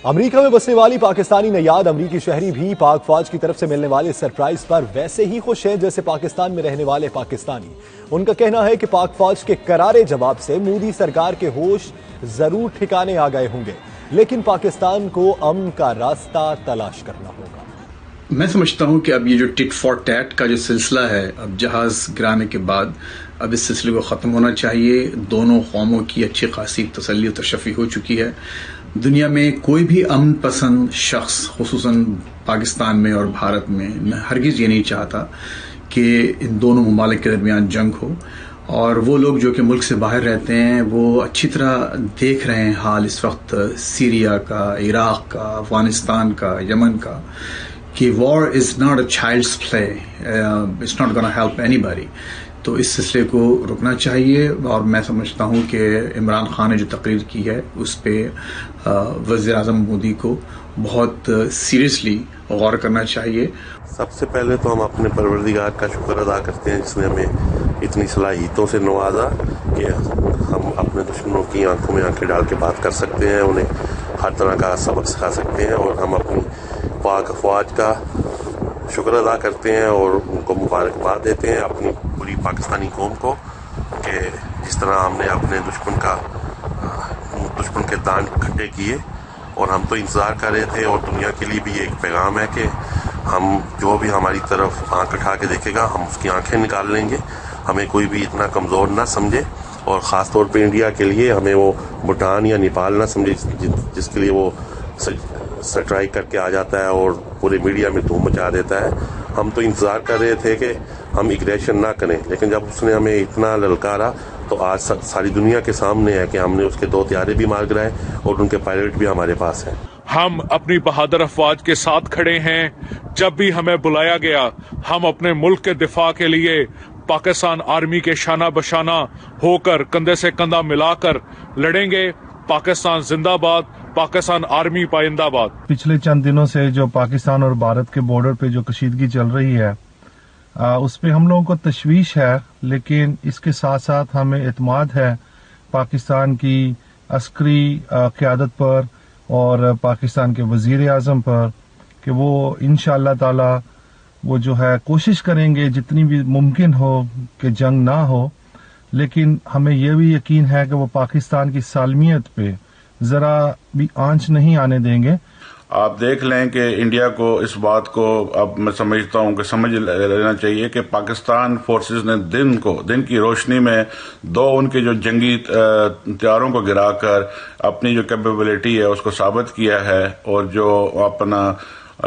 امریکہ میں بسنے والی پاکستانی نیاد امریکی شہری بھی پاک فوج کی طرف سے ملنے والے سرپرائز پر ویسے ہی خوش ہیں جیسے پاکستان میں رہنے والے پاکستانی۔ ان کا کہنا ہے کہ پاک فوج کے کرارے جواب سے مودی سرکار کے ہوش ضرور ٹھکانے آ گئے ہوں گے، لیکن پاکستان کو امن کا راستہ تلاش کرنا ہوگا۔ میں سمجھتا ہوں کہ اب یہ جو ٹٹ فار ٹیٹ کا جو سلسلہ ہے، اب جہاز گرانے کے بعد اب اس سلسلے کو ختم ہونا چاہیے۔ دونوں قوموں کی اچھی خاصی تسلی و تشفی ہو چکی ہے۔ دنیا میں کوئی بھی امن پسند شخص خصوصاً پاکستان میں اور بھارت میں ہرگز یہ نہیں چاہتا کہ ان دونوں ممالک کے درمیان جنگ ہو، اور وہ لوگ جو کہ ملک سے باہر رہتے ہیں وہ اچھی طرح دیکھ رہے ہیں حال اس وقت سیریا کا، عراق کا، افغانستان کا، یمن کا، کہ war is not a child's play, it's not gonna help anybody. تو اس سلسلے کو رکنا چاہیے، اور میں سمجھتا ہوں کہ عمران خان نے جو تقریر کی ہے اس پہ وزیر اعظم مودی کو بہت سیریسلی غور کرنا چاہیے۔ سب سے پہلے تو ہم اپنے پروردگار کا شکر ادا کرتے ہیں جس نے ہمیں اتنی صلاحیتوں سے نوازا کہ ہم اپنے دشمنوں کی آنکھوں میں آنکھیں ڈال کے بات کر سکتے ہیں، انہیں ہر طرح کا سبق سکھا سکتے ہیں، اور ہم اپنی پاک افواج کا شکر ادا کرتے ہیں اور ان کو مبارکباد دیتے ہیں، اپنی پوری پاکستانی قوم کو، کہ جس طرح ہم نے اپنے دشمن کے دان کھٹے کیے، اور ہم تو انتظار کر رہے تھے، اور دنیا کے لیے بھی یہ ایک پیغام ہے کہ ہم جو بھی ہماری طرف آنکھ اٹھا کے دیکھے گا ہم اس کی آنکھیں نکال لیں گے، ہمیں کوئی بھی اتنا کمزور نہ سمجھے، اور خاص طور پہ انڈیا کے لیے ہمیں وہ بھوٹان یا نیپال نہ سمجھے جس کے لیے وہ سٹرائک کر کے آ جاتا ہے اور پورے میڈیا میں دھوم مچا دیتا ہے۔ ہم تو انتظار کر رہے تھے کہ ہم ایگریشن نہ کریں، لیکن جب اس نے ہمیں اتنا للکارا تو آج ساری دنیا کے سامنے ہے کہ ہم نے اس کے 2 طیارے بھی مار گرائے اور ان کے پائلٹ بھی ہمارے پاس ہیں۔ ہم اپنی بہادر افواج کے ساتھ کھڑے ہیں۔ جب بھی ہمیں بلایا گیا ہم اپنے ملک کے دفاع کے لیے پاکستان آرمی کے شانہ بشانہ ہو کر، کندھے سے کندھا ملا کر لڑیں گے۔ پاکستان زندہ باد، پاکستان آرمی پائندہ باد۔ پچھلے چند دنوں سے جو پاکستان اور بھارت کے بارڈر پہ جو کشیدگی چل رہی ہے، اس پہ ہم لوگوں کو تشویش ہے، لیکن اس کے ساتھ ساتھ ہمیں اعتماد ہے پاکستان کی عسکری قیادت پر اور پاکستان کے وزیر اعظم پر، کہ وہ انشاءاللہ تعالی وہ جو ہے کوشش کریں گے جتنی بھی ممکن ہو کہ جنگ نہ ہو، لیکن ہمیں یہ بھی یقین ہے کہ وہ پاکستان کی سالمیت پہ ذرا بھی آنچ نہیں آنے دیں گے۔ آپ دیکھ لیں کہ انڈیا کو اس بات کو اب میں سمجھتا ہوں کہ سمجھ لینا چاہیے کہ پاکستان فورسز نے دن کی روشنی میں 2 ان کے جو جنگی طیاروں کو گرا کر اپنی جو کیپیبلٹی ہے اس کو ثابت کیا ہے، اور جو اپنا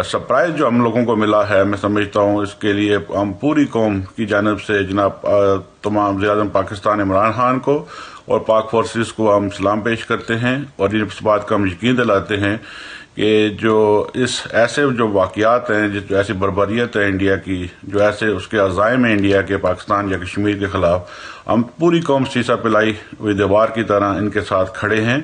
سرپرائز جو ہم لوگوں کو ملا ہے، میں سمجھتا ہوں اس کے لیے ہم پوری قوم کی جانب سے جناب تمام وزیر اعظم پاکستان عمران خان کو اور پاک فورسز کو ہم سلام پیش کرتے ہیں، اور اس بات کا ہم یقین دلاتے ہیں کہ جو ایسے جو واقعات ہیں، جو ایسی بربریت ہے انڈیا کی، جو ایسے اس کے عزائم ہیں انڈیا کے پاکستان یا کشمیر کے خلاف، ہم پوری قوم سیسا پلائی ہوئی دیوار کی طرح ان کے ساتھ کھڑے ہیں۔